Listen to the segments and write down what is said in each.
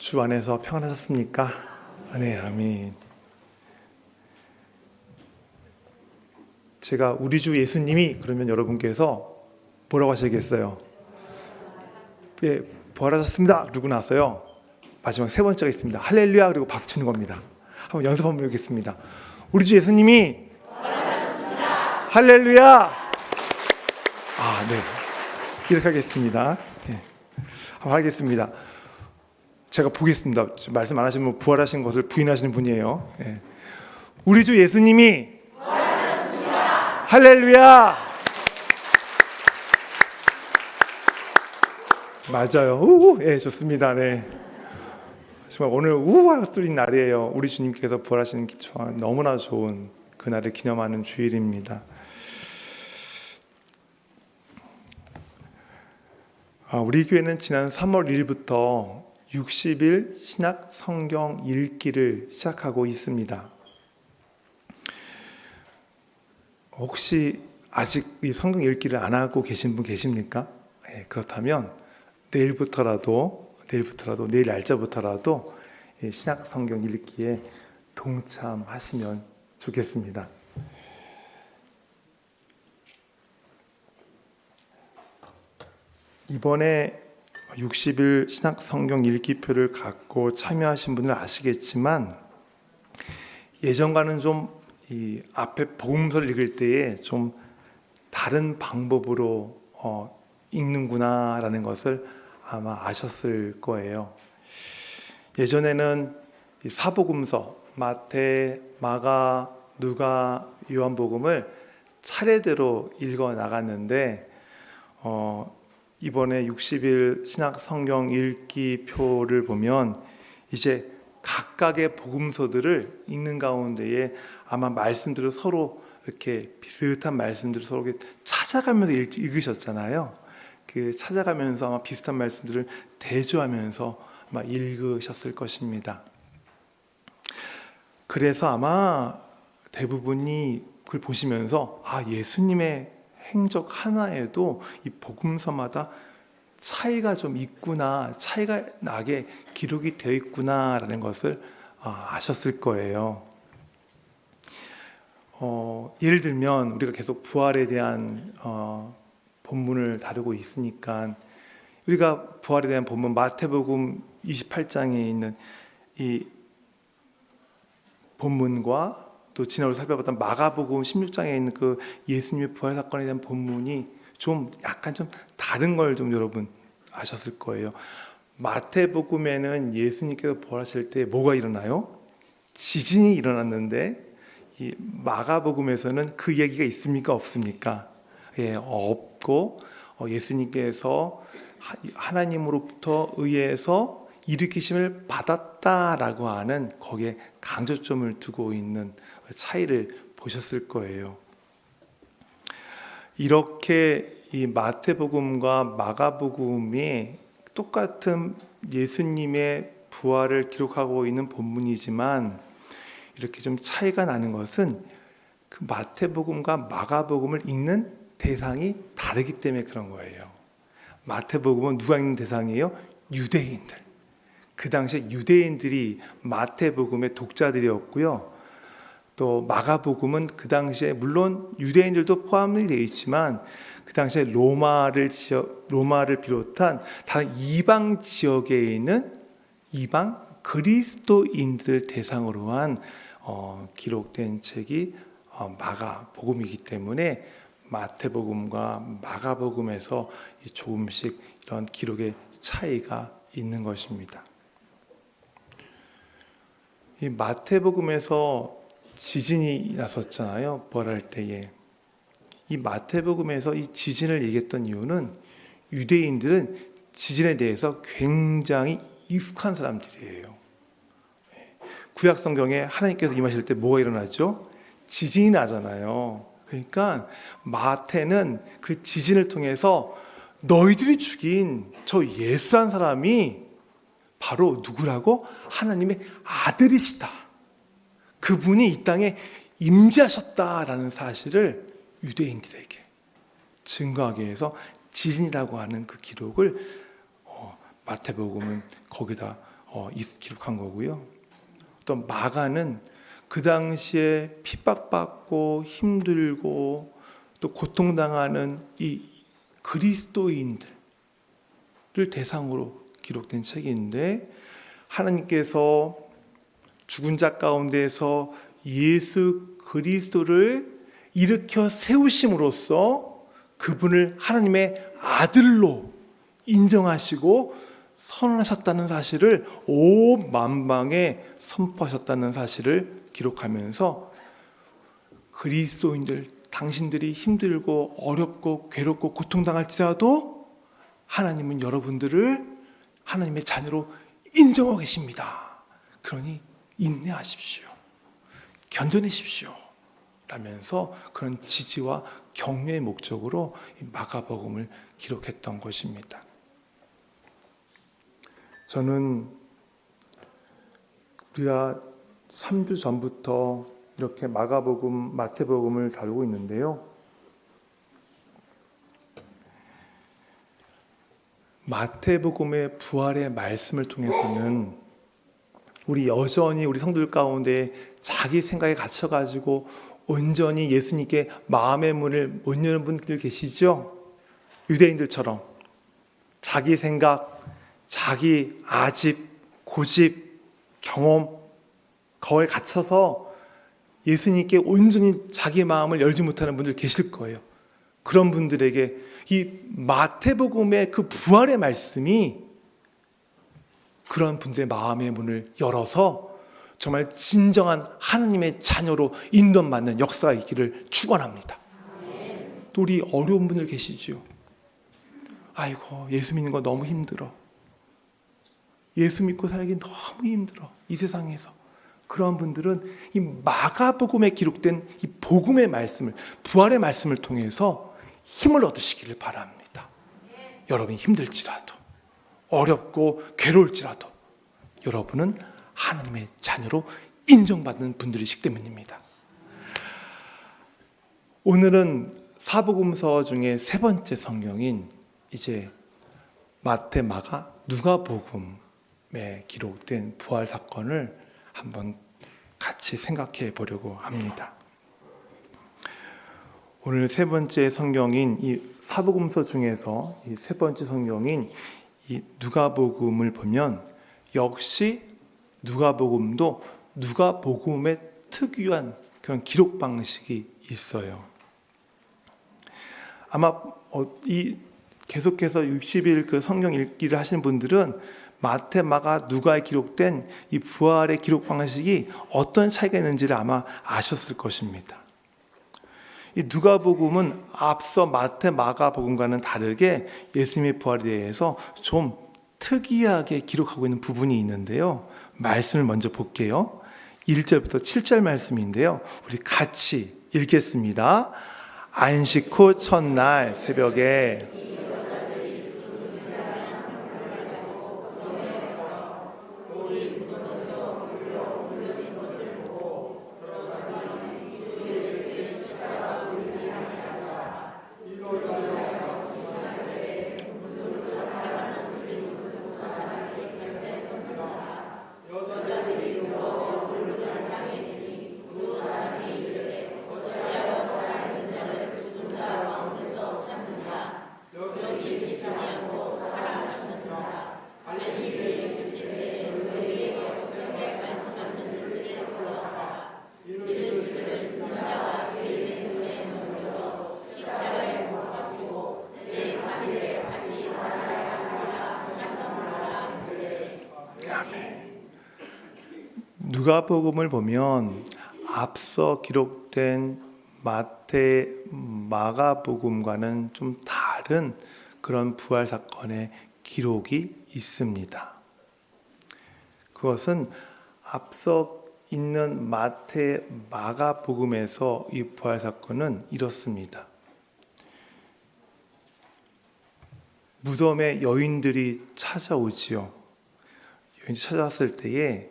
주 안에서 평안하셨습니까? 네, 아멘. 제가 우리 주 예수님이 그러면 여러분께서 뭐라고 하시겠어요? 예, 부활하셨습니다. 그러고 나서요. 마지막 세 번째가 있습니다. 할렐루야 그리고 박수 치는 겁니다. 한번 연습 한번 해보겠습니다. 우리 주 예수님이 부활하셨습니다. 할렐루야. 네. 이렇게 하겠습니다. 네. 한번 하겠습니다. 제가 보겠습니다. 말씀 안 하시면 부활하신 것을 부인하시는 분이에요. 네. 우리 주 예수님이 부활하셨습니다. 할렐루야. 맞아요. 네, 좋습니다. 네. 정말 오늘 우와 쏠린 날이에요. 우리 주님께서 부활하시는 기초와 너무나 좋은 그날을 기념하는 주일입니다. 우리 교회는 지난 3월 1일부터 60일 신약 성경 읽기를 시작하고 있습니다. 혹시 아직 이 성경 읽기를 안 하고 계신 분 계십니까? 네, 그렇다면 내일부터라도 내일 날짜부터라도 신약 성경 읽기에 동참하시면 좋겠습니다. 이번에 60일 신약 성경 읽기표를 갖고 참여하신 분들 아시겠지만 예전과는 좀 이 앞에 복음서를 읽을 때에 좀 다른 방법으로 읽는구나라는 것을 아마 아셨을 거예요. 예전에는 사복음서 마태, 마가, 누가, 요한복음을 차례대로 읽어 나갔는데 이번에 60일 신약 성경 읽기표를 보면 이제 각각의 복음서들을 읽는 가운데에 아마 말씀들을 서로 이렇게 비슷한 말씀들을 서로 찾아가면서 읽으셨잖아요. 그 찾아가면서 아마 비슷한 말씀들을 대조하면서 아마 읽으셨을 것입니다. 그래서 아마 대부분이 그걸 보시면서 예수님의 행적 하나에도 이 복음서마다 차이가 좀 있구나, 차이가 나게 기록이 되어 있구나라는 것을 아셨을 거예요. 예를 들면 우리가 계속 부활에 대한 본문을 다루고 있으니까 우리가 부활에 대한 본문 마태복음 28장에 있는 이 본문과 또 지난번에 살펴봤던 마가복음 16장에 있는 그 예수님의 부활 사건에 대한 본문이 좀 약간 좀 다른 걸 좀 여러분 아셨을 거예요. 마태복음에는 예수님께서 부활하실 때 뭐가 일어나요? 지진이 일어났는데 이 마가복음에서는 그 얘기가 있습니까? 없습니까? 없고 예수님께서 하나님으로부터 의해서 일으키심을 받았다라고 하는 거기에 강조점을 두고 있는 차이를 보셨을 거예요. 이렇게 이 마태복음과 마가복음이 똑같은 예수님의 부활을 기록하고 있는 본문이지만 이렇게 좀 차이가 나는 것은 그 마태복음과 마가복음을 읽는 대상이 다르기 때문에 그런 거예요. 마태복음은 누가 읽는 대상이에요? 유대인들. 그 당시에 유대인들이 마태복음의 독자들이었고요. 또 마가복음은 그 당시에 물론 유대인들도 포함이 되어 있지만 그 당시에 로마를 비롯한 다른 이방 지역에 있는 이방 그리스도인들 대상으로 한 기록된 책이 마가복음이기 때문에 마태복음과 마가복음에서 조금씩 이런 기록의 차이가 있는 것입니다. 이 마태복음에서 지진이 났었잖아요. 부활할 때에. 이 마태복음에서 이 지진을 얘기했던 이유는 유대인들은 지진에 대해서 굉장히 익숙한 사람들이에요. 구약 성경에 하나님께서 임하실 때 뭐가 일어나죠? 지진이 나잖아요. 그러니까 마태는 그 지진을 통해서 너희들이 죽인 저 예수란 사람이 바로 누구라고? 하나님의 아들이시다. 그분이 이 땅에 임재하셨다라는 사실을 유대인들에게 증거하기 위해서 지진이라고 하는 그 기록을 마태복음은 거기다 기록한 거고요. 또 마가는 그 당시에 핍박받고 힘들고 또 고통당하는 이 그리스도인들을 대상으로 기록된 책인데, 하나님께서 죽은 자 가운데서 예수 그리스도를 일으켜 세우심으로써 그분을 하나님의 아들로 인정하시고 선언하셨다는 사실을 온 만방에 선포하셨다는 사실을 기록하면서, 그리스도인들, 당신들이 힘들고 어렵고 괴롭고 고통당할지라도 하나님은 여러분들을 하나님의 자녀로 인정하고 계십니다. 그러니 인내하십시오. 견뎌내십시오. 라면서 그런 지지와 격려의 목적으로 마가복음을 기록했던 것입니다. 저는 우리가 3주 전부터 이렇게 마가복음, 마태복음을 다루고 있는데요. 마태복음의 부활의 말씀을 통해서는 우리 여전히 우리 성도들 가운데 자기 생각에 갇혀가지고 온전히 예수님께 마음의 문을 못 여는 분들 계시죠? 유대인들처럼 자기 생각, 자기 아집, 고집, 경험, 거기에 갇혀서 예수님께 온전히 자기 마음을 열지 못하는 분들 계실 거예요. 그런 분들에게 이 마태복음의 그 부활의 말씀이 그런 분들의 마음의 문을 열어서 정말 진정한 하나님의 자녀로 인도받는 역사가 있기를 축원합니다. 또 우리 어려운 분들 계시죠? 아이고, 예수 믿는 거 너무 힘들어. 예수 믿고 살기 너무 힘들어. 이 세상에서. 그런 분들은 이 마가복음에 기록된 이 복음의 말씀을, 부활의 말씀을 통해서 힘을 얻으시기를 바랍니다. 여러분이 힘들지라도, 어렵고 괴로울지라도 여러분은 하나님의 자녀로 인정받는 분들이시기 때문입니다. 오늘은 사복음서 중에 세 번째 성경인 이제 마태, 마가, 누가복음에 기록된 부활 사건을 한번 같이 생각해 보려고 합니다. 오늘 세 번째 성경인 이 사복음서 중에서 이 세 번째 성경인 이 누가복음을 보면 역시 누가복음도 누가복음의 특유한 그런 기록 방식이 있어요. 아마 이 계속해서 60일 그 성경 읽기를 하시는 분들은 마태, 마가, 누가에 기록된 이 부활의 기록 방식이 어떤 차이가 있는지를 아마 아셨을 것입니다. 이 누가복음은 앞서 마태, 마가복음과는 다르게 예수님의 부활에 대해서 좀 특이하게 기록하고 있는 부분이 있는데요. 말씀을 먼저 볼게요. 1절부터 7절 말씀인데요. 우리 같이 읽겠습니다. 안식 후 첫날 새벽에 누가복음을 보면 앞서 기록된 마태, 마가복음과는 좀 다른 그런 부활 사건의 기록이 있습니다. 그것은 앞서 있는 마태, 마가복음에서 이 부활 사건은 이렇습니다. 무덤에 여인들이 찾아오지요. 여인이 찾아왔을 때에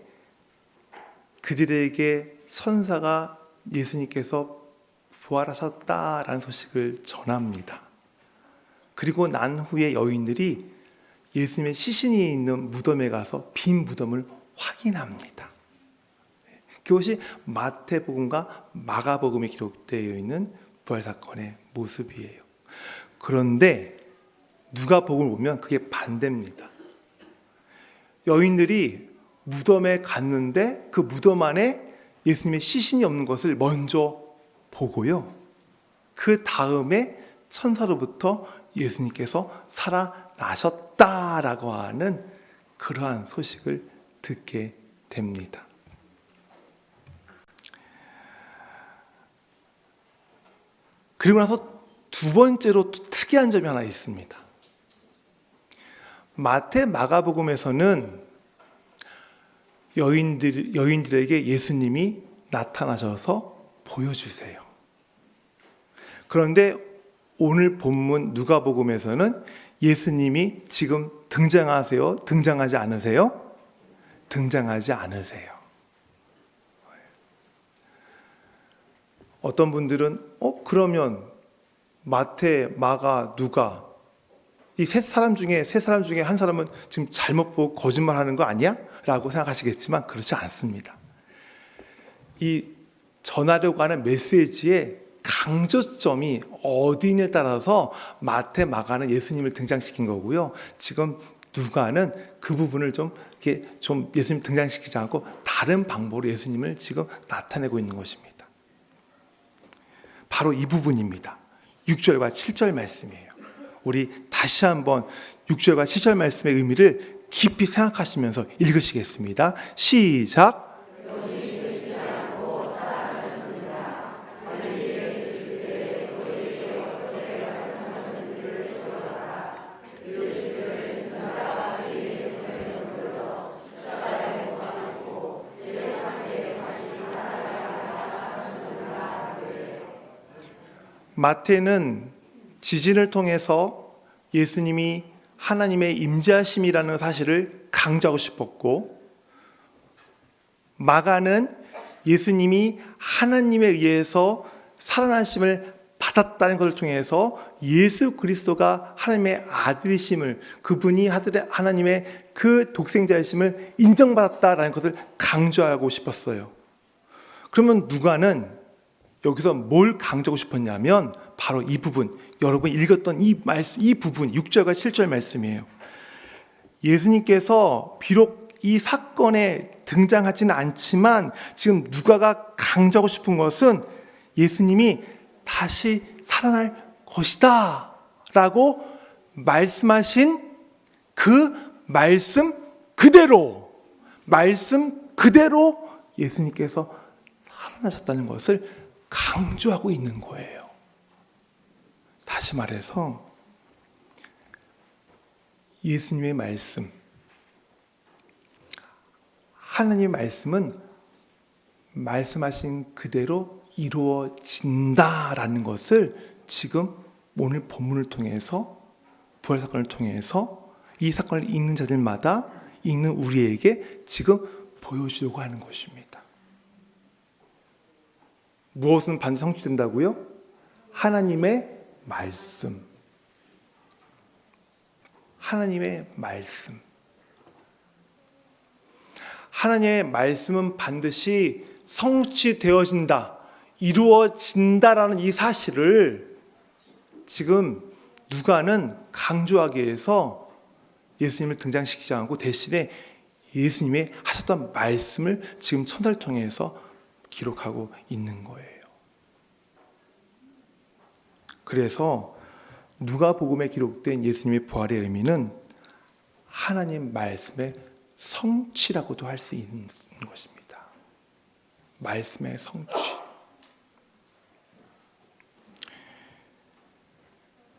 그들에게 천사가 예수님께서 부활하셨다라는 소식을 전합니다. 그리고 난 후에 여인들이 예수님의 시신이 있는 무덤에 가서 빈 무덤을 확인합니다. 그것이 마태복음과 마가복음에 기록되어 있는 부활사건의 모습이에요. 그런데 누가복음을 보면 그게 반대입니다. 여인들이 무덤에 갔는데 그 무덤 안에 예수님의 시신이 없는 것을 먼저 보고요. 그 다음에 천사로부터 예수님께서 살아나셨다라고 하는 그러한 소식을 듣게 됩니다. 그리고 나서 두 번째로 또 특이한 점이 하나 있습니다. 마태 마가복음에서는 여인들에게 예수님이 나타나셔서 보여주세요. 그런데 오늘 본문 누가복음에서는 예수님이 지금 등장하세요? 등장하지 않으세요? 등장하지 않으세요. 어떤 분들은 그러면 마태, 마가, 누가 이 세 사람 중에 한 사람은 지금 잘못 보고 거짓말하는 거 아니야? 라고 생각하시겠지만 그렇지 않습니다. 이 전하려고 하는 메시지의 강조점이 어디냐에 따라서 마태, 마가는 예수님을 등장시킨 거고요. 지금 누가는 그 부분을 좀 예수님 등장시키지 않고 다른 방법으로 예수님을 지금 나타내고 있는 것입니다. 바로 이 부분입니다. 6절과 7절 말씀이에요. 우리 다시 한번 6절과 7절 말씀의 의미를 깊이 생각하시면서 읽으시겠습니다. 시작. 마태는 지진을 통해서 예수님이 하나님의 임재하심이라는 사실을 강조하고 싶었고, 마가는 예수님이 하나님에 의해서 살아나심을 받았다는 것을 통해서 예수 그리스도가 하나님의 아들이심을, 그분이 하나님의 그 독생자이심을 인정받았다라는 것을 강조하고 싶었어요. 그러면 누가는 여기서 뭘 강조하고 싶었냐면 바로 이 부분, 여러분 읽었던 이 부분 6절과 7절 말씀이에요. 예수님께서 비록 이 사건에 등장하지는 않지만 지금 누가가 강조하고 싶은 것은 예수님이 다시 살아날 것이다 라고 말씀하신 그 말씀 그대로 예수님께서 살아나셨다는 것을 강조하고 있는 거예요. 다시 말해서 예수님의 말씀, 하나님의 말씀은 말씀하신 그대로 이루어진다라는 것을 지금 오늘 본문을 통해서, 부활사건을 통해서 이 사건을 읽는 자들마다, 읽는 우리에게 지금 보여주려고 하는 것입니다. 무엇은 반드시 성취된다고요? 하나님의 말씀. 하나님의 말씀. 하나님의 말씀은 반드시 성취되어진다, 이루어진다라는 이 사실을 지금 누가는 강조하기 위해서 예수님을 등장시키지 않고 대신에 예수님의 하셨던 말씀을 지금 천사를 통해서 기록하고 있는 거예요. 그래서 누가복음에 기록된 예수님의 부활의 의미는 하나님 말씀의 성취라고도 할 수 있는 것입니다. 말씀의 성취.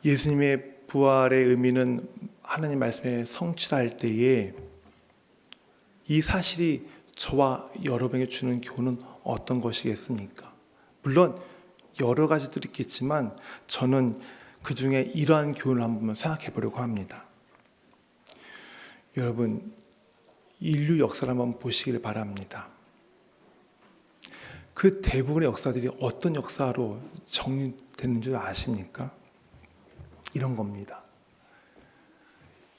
예수님의 부활의 의미는 하나님 말씀의 성취라 할 때에 이 사실이 저와 여러분에게 주는 교훈은 어떤 것이겠습니까? 물론 여러 가지들이 있겠지만 저는 그 중에 이러한 교훈을 한번 생각해 보려고 합니다. 여러분, 인류 역사를 한번 보시길 바랍니다. 그 대부분의 역사들이 어떤 역사로 정리되는 줄 아십니까? 이런 겁니다.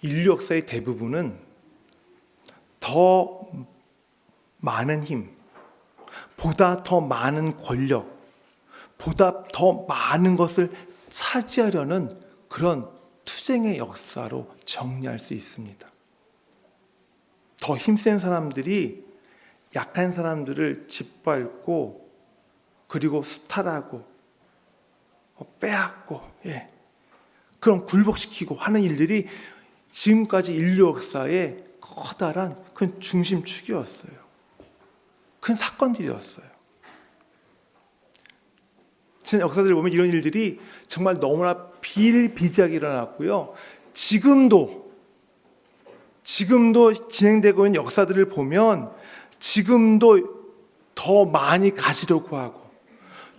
인류 역사의 대부분은 더 많은 힘, 보다 더 많은 권력, 보다 더 많은 것을 차지하려는 그런 투쟁의 역사로 정리할 수 있습니다. 더 힘센 사람들이 약한 사람들을 짓밟고 그리고 수탈하고 빼앗고 그럼 굴복시키고 하는 일들이 지금까지 인류 역사의 커다란 큰 중심축이었어요. 큰 사건들이었어요. 지난 역사들을 보면 이런 일들이 정말 너무나 비일비재하게 일어났고요. 지금도 진행되고 있는 역사들을 보면 지금도 더 많이 가지려고 하고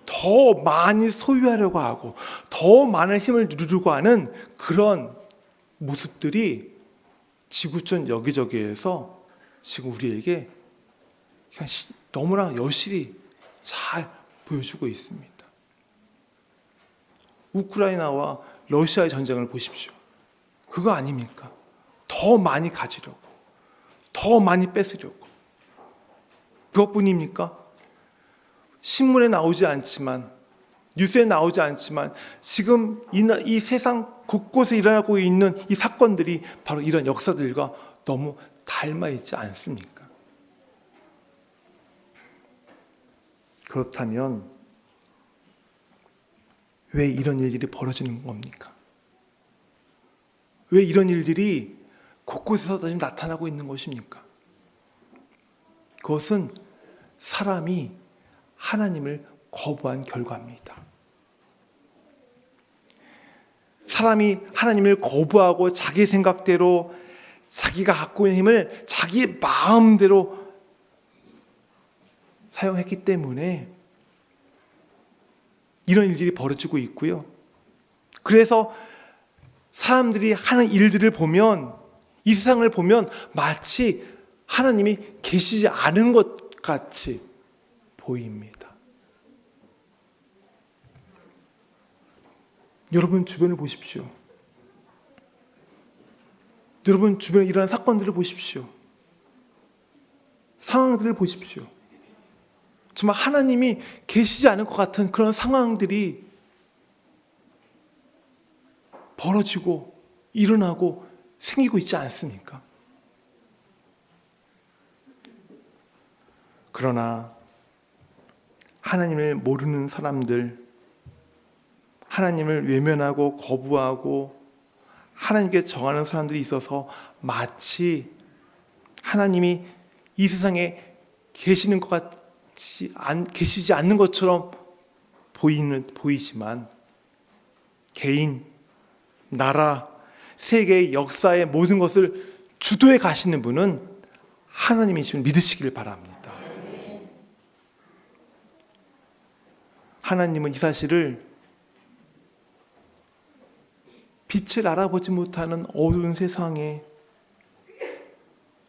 더 많이 소유하려고 하고 더 많은 힘을 누리려고 하는 그런 모습들이 지구촌 여기저기에서 지금 우리에게 그냥 너무나 여실히 잘 보여주고 있습니다. 우크라이나와 러시아의 전쟁을 보십시오. 그거 아닙니까? 더 많이 가지려고, 더 많이 뺏으려고. 그것뿐입니까? 신문에 나오지 않지만, 뉴스에 나오지 않지만 지금 이 세상 곳곳에 일어나고 있는 이 사건들이 바로 이런 역사들과 너무 닮아 있지 않습니까? 그렇다면 왜 이런 일들이 벌어지는 겁니까? 왜 이런 일들이 곳곳에서 지금 나타나고 있는 것입니까? 그것은 사람이 하나님을 거부한 결과입니다. 사람이 하나님을 거부하고 자기 생각대로 자기가 갖고 있는 힘을 자기 마음대로 사용했기 때문에 이런 일들이 벌어지고 있고요. 그래서 사람들이 하는 일들을 보면, 이 세상을 보면 마치 하나님이 계시지 않은 것 같이 보입니다. 여러분 주변을 보십시오. 여러분 주변에 일어난 사건들을 보십시오. 상황들을 보십시오. 정말 하나님이 계시지 않을 것 같은 그런 상황들이 벌어지고 일어나고 생기고 있지 않습니까? 그러나 하나님을 모르는 사람들, 하나님을 외면하고 거부하고 하나님께 정하는 사람들이 있어서 마치 하나님이 이 세상에 계시는 것 같지 계시지 않는 것처럼 보이지만 개인, 나라, 세계의 역사의 모든 것을 주도해 가시는 분은 하나님이심을 믿으시길 바랍니다. 하나님은 이 사실을 빛을 알아보지 못하는 어두운 세상에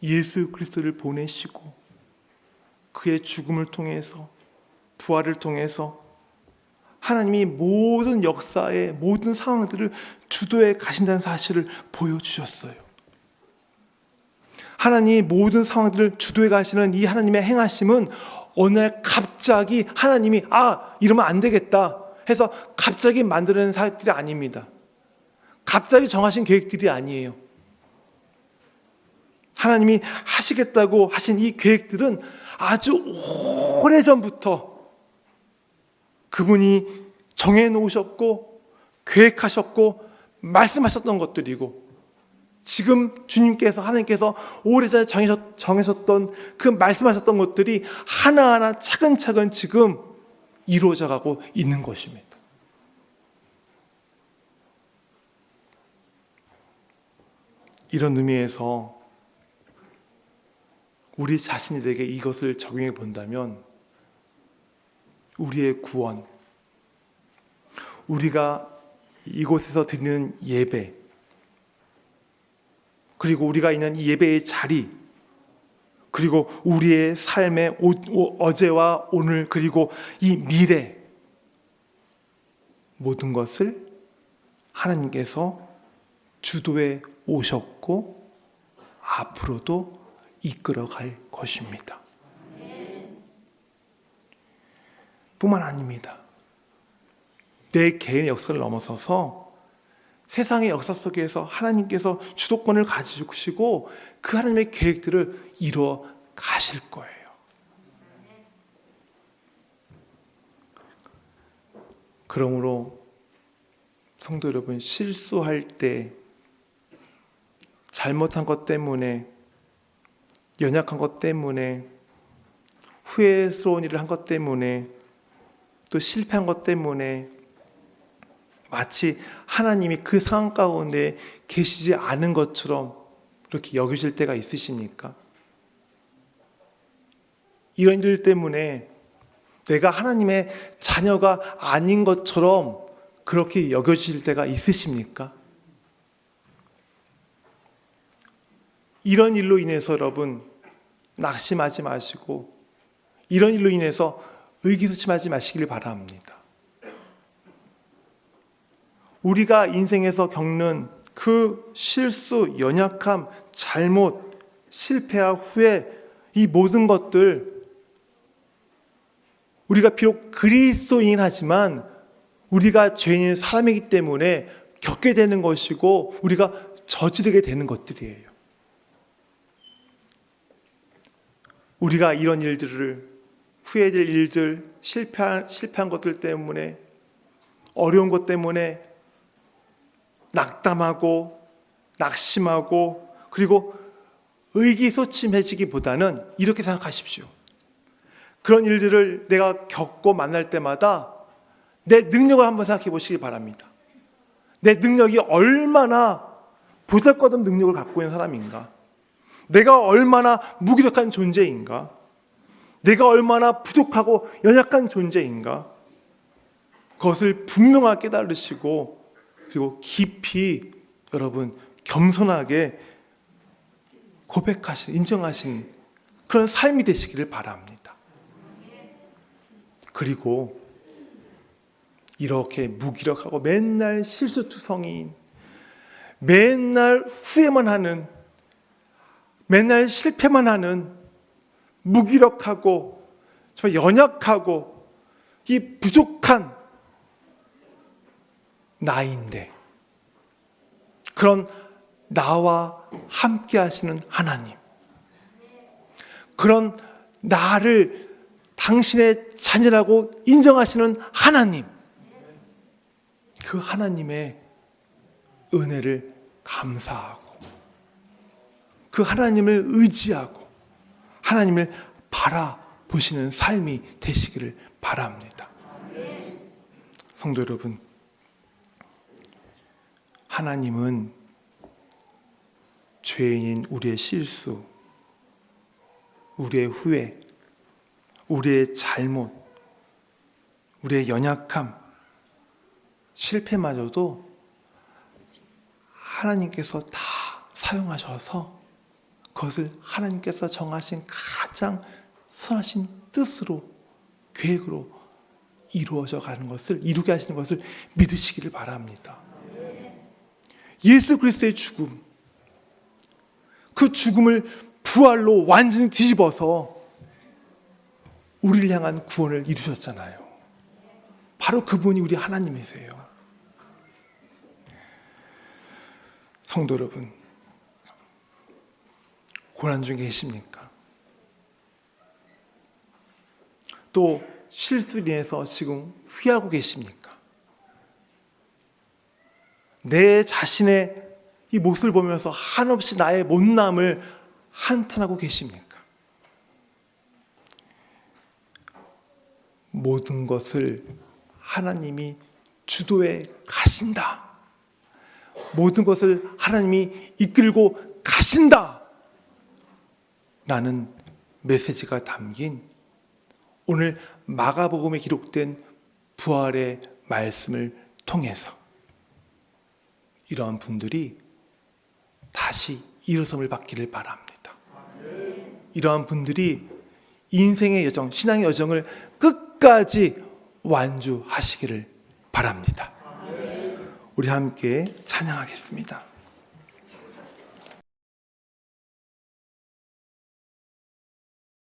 예수 그리스도를 보내시고 그의 죽음을 통해서 부활을 통해서 하나님이 모든 역사의 모든 상황들을 주도해 가신다는 사실을 보여주셨어요. 하나님이 모든 상황들을 주도해 가시는 이 하나님의 행하심은 어느 날 갑자기 하나님이 이러면 안 되겠다 해서 갑자기 만드는 사실이 아닙니다. 갑자기 정하신 계획들이 아니에요. 하나님이 하시겠다고 하신 이 계획들은 아주 오래전부터 그분이 정해놓으셨고 계획하셨고 말씀하셨던 것들이고 지금 주님께서 하나님께서 오래전에 정하셨던 그 말씀하셨던 것들이 하나하나 차근차근 지금 이루어져 가고 있는 것입니다. 이런 의미에서 우리 자신들에게 이것을 적용해 본다면 우리의 구원, 우리가 이곳에서 드리는 예배, 그리고 우리가 있는 이 예배의 자리, 그리고 우리의 삶의 어제와 오늘 그리고 이 미래 모든 것을 하나님께서 주도해 오셨고 앞으로도 이끌어갈 것입니다. 뿐만 아닙니다. 내 개인의 역사를 넘어서서 세상의 역사 속에서 하나님께서 주도권을 가지시고 그 하나님의 계획들을 이루어 가실 거예요. 그러므로 성도 여러분, 실수할 때 잘못한 것 때문에, 연약한 것 때문에, 후회스러운 일을 한 것 때문에, 또 실패한 것 때문에 마치 하나님이 그 상황 가운데 계시지 않은 것처럼 그렇게 여기실 때가 있으십니까? 이런 일 때문에 내가 하나님의 자녀가 아닌 것처럼 그렇게 여겨질 때가 있으십니까? 이런 일로 인해서 여러분 낙심하지 마시고, 이런 일로 인해서 의기소침하지 마시길 바랍니다. 우리가 인생에서 겪는 그 실수, 연약함, 잘못, 실패와 후회, 이 모든 것들, 우리가 비록 그리스도인이긴 하지만 우리가 죄인인 사람이기 때문에 겪게 되는 것이고 우리가 저지르게 되는 것들이에요. 우리가 이런 일들을, 후회될 일들, 실패한 것들 때문에, 어려운 것 때문에 낙담하고 낙심하고 그리고 의기소침해지기보다는 이렇게 생각하십시오. 그런 일들을 내가 겪고 만날 때마다 내 능력을 한번 생각해 보시기 바랍니다. 내 능력이 얼마나 보잘것없는 능력을 갖고 있는 사람인가? 내가 얼마나 무기력한 존재인가? 내가 얼마나 부족하고 연약한 존재인가? 그것을 분명하게 깨달으시고 그리고 깊이 여러분 겸손하게 고백하신, 인정하신 그런 삶이 되시기를 바랍니다. 그리고 이렇게 무기력하고 맨날 실수투성이인, 맨날 후회만 하는, 맨날 실패만 하는 무기력하고 연약하고 이 부족한 나인데 그런 나와 함께 하시는 하나님, 그런 나를 당신의 자녀라고 인정하시는 하나님, 그 하나님의 은혜를 감사하고 그 하나님을 의지하고 하나님을 바라보시는 삶이 되시기를 바랍니다. 성도 여러분, 하나님은 죄인인 우리의 실수, 우리의 후회, 우리의 잘못, 우리의 연약함, 실패마저도 하나님께서 다 사용하셔서 그것을 하나님께서 정하신 가장 선하신 뜻으로, 계획으로 이루어져 가는 것을, 이루게 하시는 것을 믿으시기를 바랍니다. 예수 그리스도의 죽음, 그 죽음을 부활로 완전히 뒤집어서 우리를 향한 구원을 이루셨잖아요. 바로 그분이 우리 하나님이세요. 성도 여러분, 고난 중에 계십니까? 또 실수로 인해서 지금 후회하고 계십니까? 내 자신의 이 모습을 보면서 한없이 나의 못남을 한탄하고 계십니까? 모든 것을 하나님이 주도해 가신다. 모든 것을 하나님이 이끌고 가신다. 라는 메시지가 담긴 오늘 마가복음에 기록된 부활의 말씀을 통해서 이러한 분들이 다시 일어섬을 받기를 바랍니다. 이러한 분들이 인생의 여정, 신앙의 여정을 끝까지 완주하시기를 바랍니다. 우리 함께 찬양하겠습니다.